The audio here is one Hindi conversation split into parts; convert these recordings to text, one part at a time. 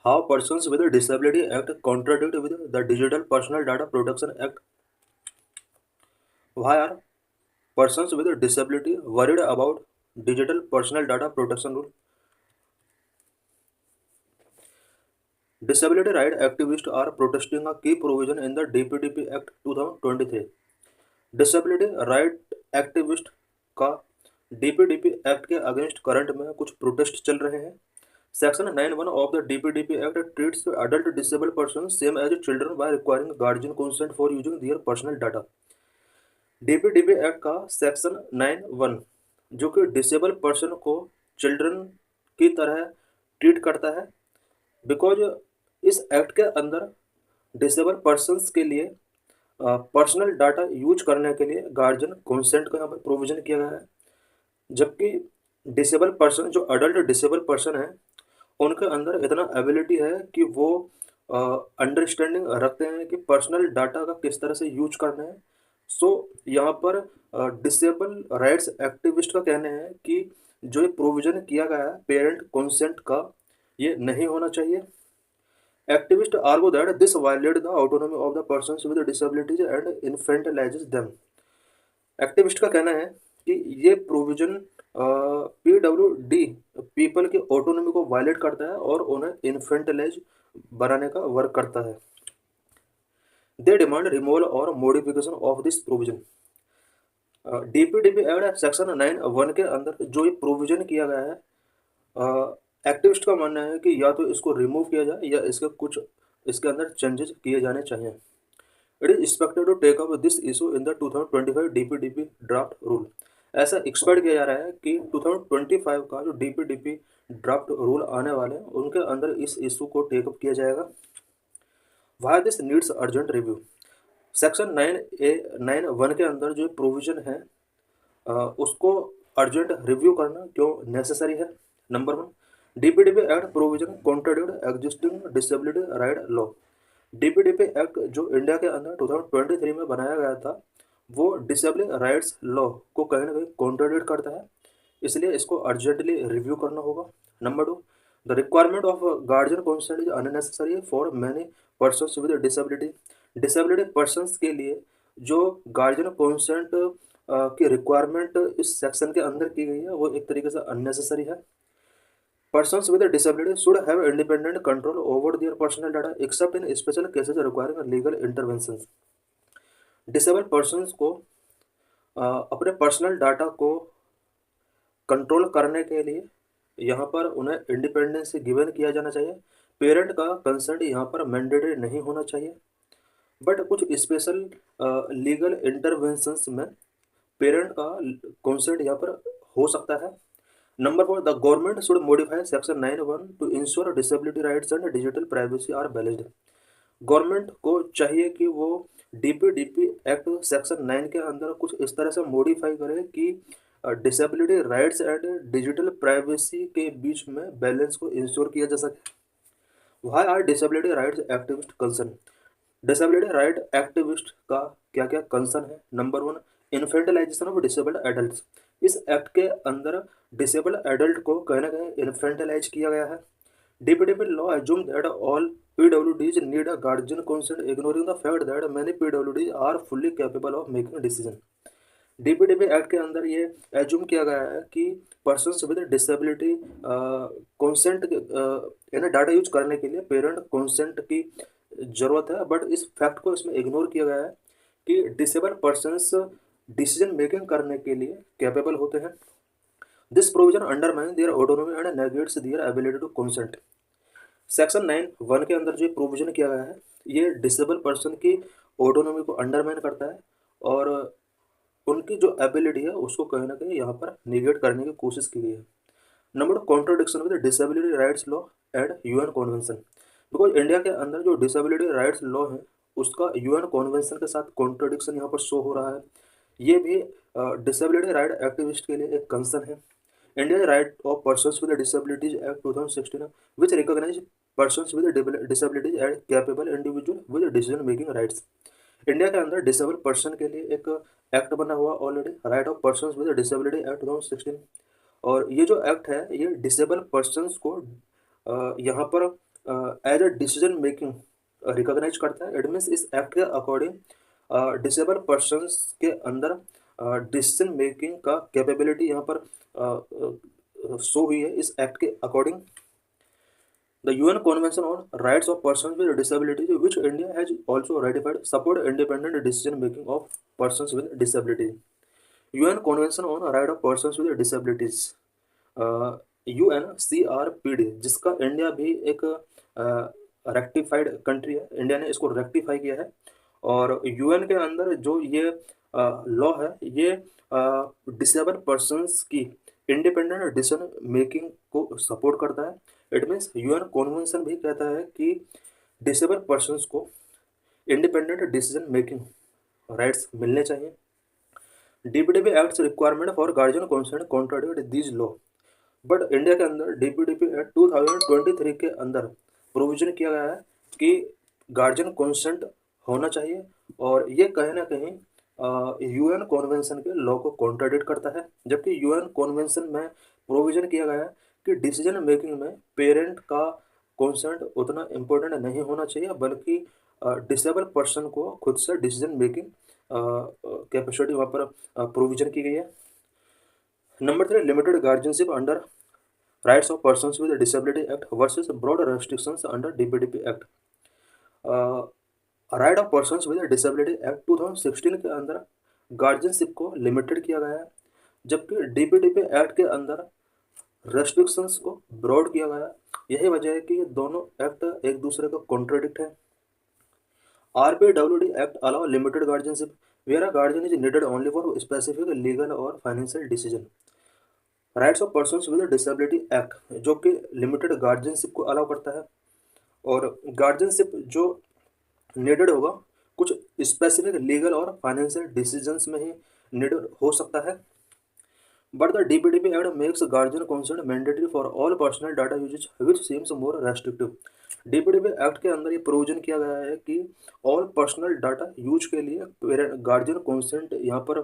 How persons with disability act contradict with the digital personal data protection act? Why are persons with disability worried about digital personal data protection rule? Disability right activists are protesting a key provision in the DPDP Act 2023. Disability right activist का DPDP एक्ट के अगेंस्ट करंट में कुछ प्रोटेस्ट चल रहे हैं। Section 9(1) of the DPDP act treats adult disabled person same as children by requiring guardian consent for using their personal data. DPDP act का सेक्शन 9(1) जो कि डिसेबल पर्सन को चिल्ड्रन की तरह ट्रीट करता है, बिकॉज इस एक्ट के अंदर डिसेबल पर्सन्स के लिए पर्सनल डाटा यूज करने के लिए गार्जियन कंसेंट का यहाँ पर प्रोविजन किया गया है। जबकि डिसेबल पर्सन जो अडल्ट डिसेबल पर्सन है उनके अंदर इतना एबिलिटी है कि वो अंडरस्टैंडिंग रखते हैं कि पर्सनल डाटा का किस तरह से यूज करना है। सो यहाँ पर डिसेबल राइट्स एक्टिविस्ट का कहना है कि जो ये प्रोविजन किया गया है पेरेंट कंसेंट का, ये नहीं होना चाहिए। Activist argue that this violate the autonomy of the persons with disabilities and infantilizes them. Activist का कहना है कि ये प्रोविजन PWD पीपल की ऑटोनॉमी को वायलेट करता है और उन्हें इन्फेंटलाइज बनाने का वर्क करता है। दे डिमांड रिमूवल और modification of this provision. DPDP act section 9(1) के अंदर जो ये प्रोविजन किया गया है, एक्टिविस्ट का मानना है कि या तो इसको रिमूव किया जाए या इसके अंदर चेंजेस किए जाने चाहिए। It is expected to take up this issue in the 2025 DPDP draft rule. ऐसा एक्सपेक्ट किया जा रहा है कि 2025 का जो DPDP ड्राफ्ट रूल आने वाले हैं उनके अंदर इस इशू को टेकअप किया जाएगा। Why this needs urgent review. Section 9(1) के अंदर जो प्रोविजन है उसको अर्जेंट रिव्यू करना क्यों नेसेसरी है? Number 1, DPDP act provision contradict existing disability right law. DPDP act जो इंडिया के अंदर 2023 में बनाया गया था वो डिसेबिलिटी राइट्स लॉ को कहीं ना कहीं कॉन्ट्राडिक्ट करता है, इसलिए इसको अर्जेंटली रिव्यू करना होगा। Number 2, the requirement of guardian consent is unnecessary for many persons with disability. Disability persons के लिए जो गार्जियन कंसेंट की रिक्वायरमेंट इस सेक्शन के अंदर की गई है वो एक तरीके से अननेसेसरी है। Persons with a disability should have independent control over their personal data except in special cases requiring legal interventions. Disabled persons को अपने पर्सनल डाटा को कंट्रोल करने के लिए यहाँ पर उन्हें इंडिपेंडेंस गिवन किया जाना चाहिए। पेरेंट का कंसेंट यहाँ पर मैंडेटरी नहीं होना चाहिए, बट कुछ स्पेशल लीगल इंटरवेंशंस में पेरेंट का कंसेंट यहाँ पर हो सकता है। Number 4, the government should modify section 9(1) to ensure disability rights and digital privacy are balanced. Government को चाहिए कि वो DPDP एक्ट सेक्शन 9 के अंदर कुछ इस तरह से मॉडिफाई करे कि disability rights and digital privacy के बीच में बैलेंस को इंश्योर किया जा सके। Why are disability rights activist concern? Disability right activist का क्या क्या कंसर्न है? Number 1, infantilization of disabled adult. इस एक्ट के अंदर डिसेबल्ड एडल्ट को कहीं ना कहीं इन्फेंटलाइज किया गया है। DPDP law assumes that all PWDs need a guardian consent, ignoring the fact that many PWDs are fully capable of making decision. DPDP act के अंदर ये एज्यूम किया गया है कि पर्सन्स विद डिसेबिलिटी कंसेंट यानी डाटा यूज करने के लिए पेरेंट कंसेंट की ज़रूरत है, बट इस फैक्ट को इसमें इग्नोर किया गया है कि डिसेबल पर्सन्स डिसीजन मेकिंग करने के लिए कैपेबल होते हैं। This provision undermine their autonomy and negates their ability to consent. Section 9(1) के अंदर जो प्रोविजन किया गया है ये डिसेबल पर्सन की ऑटोनॉमी को अंडरमाइन करता है और उनकी जो एबिलिटी है उसको कहीं ना कहीं यहाँ पर निगेट करने की कोशिश की गई है। Number 2, contradiction with disability rights law and UN convention. Because India के अंदर जो डिसेबिलिटी राइट्स लॉ है उसका UN कॉन्वेंशन के साथ कॉन्ट्रोडिक्शन यहाँ पर शो हो रहा है। ये भी डिसेबिलिटी राइट एक्टिविस्ट के लिए एक कंसर्न है। India right of persons with disabilities act 2016 which recognise persons with disabilities and capable individual with decision making rights. India के अंदर डिसेबल पर्सन के लिए एक एक्ट बना हुआ already, right of persons with disability act 2016, और ये जो एक्ट है ये डिसेबल पर्सन्स को यहाँ पर as a decision making recognise करता है। इट मीन्स इस एक्ट के अकॉर्डिंग डिसेबल पर्सनस के अंदर डिसीजन मेकिंग का कैपेबिलिटी यहाँ पर शो हुई है इस एक्ट के according. The UN Convention on Rights of Persons with Disabilities, which India has also ratified, support independent decision making of persons with disabilities. UN Convention on Rights of Persons with Disabilities, UNCRPD, जिसका इंडिया भी एक रेक्टिफाइड कंट्री है, इंडिया ने इसको रेक्टिफाई किया है। और यूएन के अंदर जो ये लॉ है, ये डिसेबल पर्सन्स की इंडिपेंडेंट डिसीजन मेकिंग को सपोर्ट करता है। इट मीन्स यूएन कॉन्वेंशन भी कहता है कि डिसेबल पर्सन्स को इंडिपेंडेंट डिसीजन मेकिंग राइट्स मिलने चाहिए। DPDP act requirement for guardian consent contradict this law, but India के अंदर डीपीडीपी एक्ट 2023 के अंदर प्रोविजन किया गया है कि गार्जियन कंसेंट होना चाहिए, और ये कहीं ना कहीं यूएन कॉन्वेंशन के लॉ को कॉन्ट्राडिक्ट करता है। जबकि यूएन कॉन्वेंशन में प्रोविजन किया गया है कि डिसीजन मेकिंग में पेरेंट का कंसेंट उतना इम्पोर्टेंट नहीं होना चाहिए, बल्कि डिसेबल पर्सन को खुद से डिसीजन मेकिंग कैपेसिटी वहाँ पर प्रोविजन की गई है। Number 3, limited guardianship under rights of persons with disability act versus broad restrictions under DPDP act. Right of persons with disability act 2016 के अंदर गार्जियनशिप को लिमिटेड किया गया है, जबकि डीपीडीपी एक्ट के अंदर रेस्ट्रिक्शंस को ब्रॉड किया गया है। यही वजह है कि ये दोनों एक्ट एक दूसरे का कॉन्ट्राडिक्ट है। RPWD act allow limited guardianship where a guardian is needed only for specific legal और financial decision. Rights of persons with disability act जो कि लिमिटेड गार्जियनशिप को अलाउ करता है, और गार्जियनशिप जो नीडेड होगा कुछ स्पेसिफिक लीगल और फाइनेंशियल डिसीजंस में ही नीडेड हो सकता है। But the DPDP Act makes guardian consent mandatory for all personal data usage, which seems more restrictive. DPDP Act के अंदर ये प्रोविजन किया गया है कि ऑल पर्सनल डाटा यूज के लिए गार्जियन कंसेंट यहाँ पर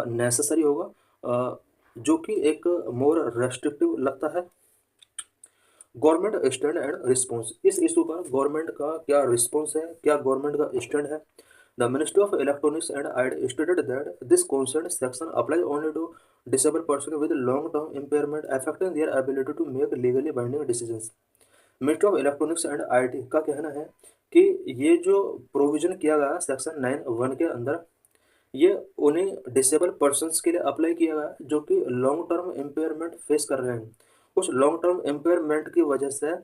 नेसेसरी होगा, जो कि एक मोर रेस्ट्रिक्टिव लगता है। गवर्नमेंट स्टैंड एंड रिस्पॉन्स, इस इशू पर गवर्नमेंट का क्या रिस्पॉन्स है, क्या गवर्नमेंट का स्टैंड है। The Ministry of Electronics and ID stated that this consent section applies only to disabled persons with long-term impairment affecting their ability to make legally binding decisions. Ministry of electronics and IT का कहना है कि ये जो प्रोविजन किया गया सेक्शन 9(1) के अंदर, ये उन्हीं डिसेबल पर्सन्स के लिए अप्लाई किया गया जो कि लॉन्ग टर्म इम्पेयरमेंट फेस कर रहे हैं। उस लॉन्ग टर्म इम्पेयरमेंट की वजह से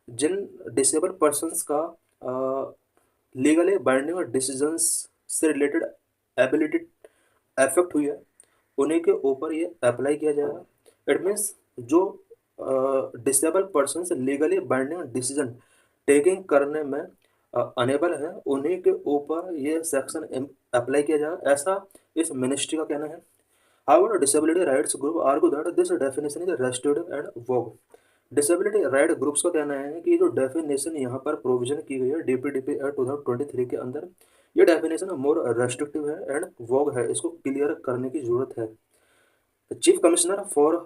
जिन डिसेबल पर्सन्स का लीगली बाइंडिंग डिसीजंस से रिलेटेड एबिलिटी अफेक्ट हुई है, उन्हीं के ऊपर ये अप्लाई किया जाएगा। इट मीन्स जो disable person legally binding decision taking करने में अनेबल है, उन्हीं के ऊपर ये सेक्शन अप्लाई किया जाएगा, ऐसा इस मिनिस्ट्री का कहना है। However, disability rights group argue that this definition is restrictive and vague. Disability right groups का कहना है कि जो डेफिनेशन यहाँ पर प्रोविजन की गई है डीपीडीपी एक्ट 2023 के अंदर, ये डेफिनेशन मोर रेस्ट्रिक्टिव है एंड वॉग है, इसको क्लियर करने की जरूरत है। Chief commissioner for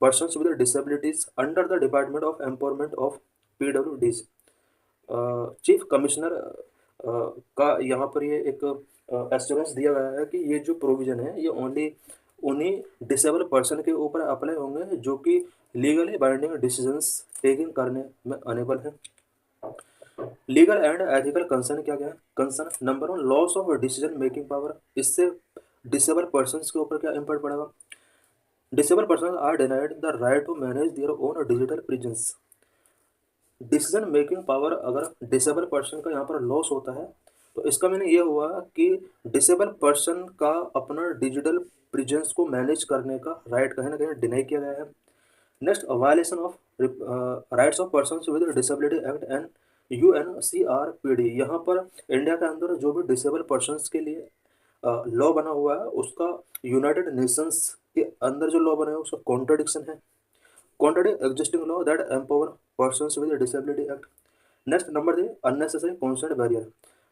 persons with disabilities under the department of empowerment of PWDs, chief commissioner का यहाँ पर ये एक एश्योरेंस दिया गया है कि ये जो प्रोविजन है ये ओनली उन्हीं डिसेबल पर्सन के ऊपर अप्लाई होंगे जो कि लीगली बाइंडिंग डिसीजंस टेकिंग करने में अनेबल है। लीगल एंड एथिकल कंसर्न क्या क्या है? Concern number 1, loss of decision making power. इससे डिसेबल पर्सन्स के ऊपर क्या इम्पैक्ट पड़ेगा? Disable person are denied the right to manage their own digital presence. Decision making power अगर डिसेबल पर्सन का यहाँ पर लॉस होता है तो इसका मीनिंग ये हुआ कि डिसेबल पर्सन का अपना डिजिटल प्रेजेंस को मैनेज करने का राइट कहीं ना कहीं डिनाई किया गया है। Next, violation of rights of persons with disability act and UNCRPD। यहाँ पर इंडिया के अंदर जो भी डिसेबल पर्सन्स के लिए लॉ बना हुआ है उसका यूनाइटेड नेशंस के अंदर जो लॉ बना है उसका कॉन्ट्रडिक्शन है, contradict existing law that empower persons with a disability act. Next, number 3, unnecessary consent barrier.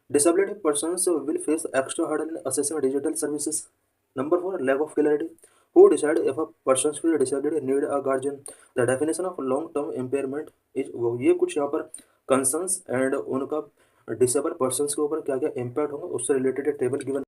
Disability persons will face extra hurdle in accessing digital services. Number 4, lack of clarity. Who decide if a person with a disability need a guardian? The definition of long term impairment is वो, ये कुछ यहाँ पर कंसर्न्स एंड उनका डिसेबल पर्सन के ऊपर क्या क्या इम्पैक्ट होंगे उससे रिलेटेड टेबल गिवन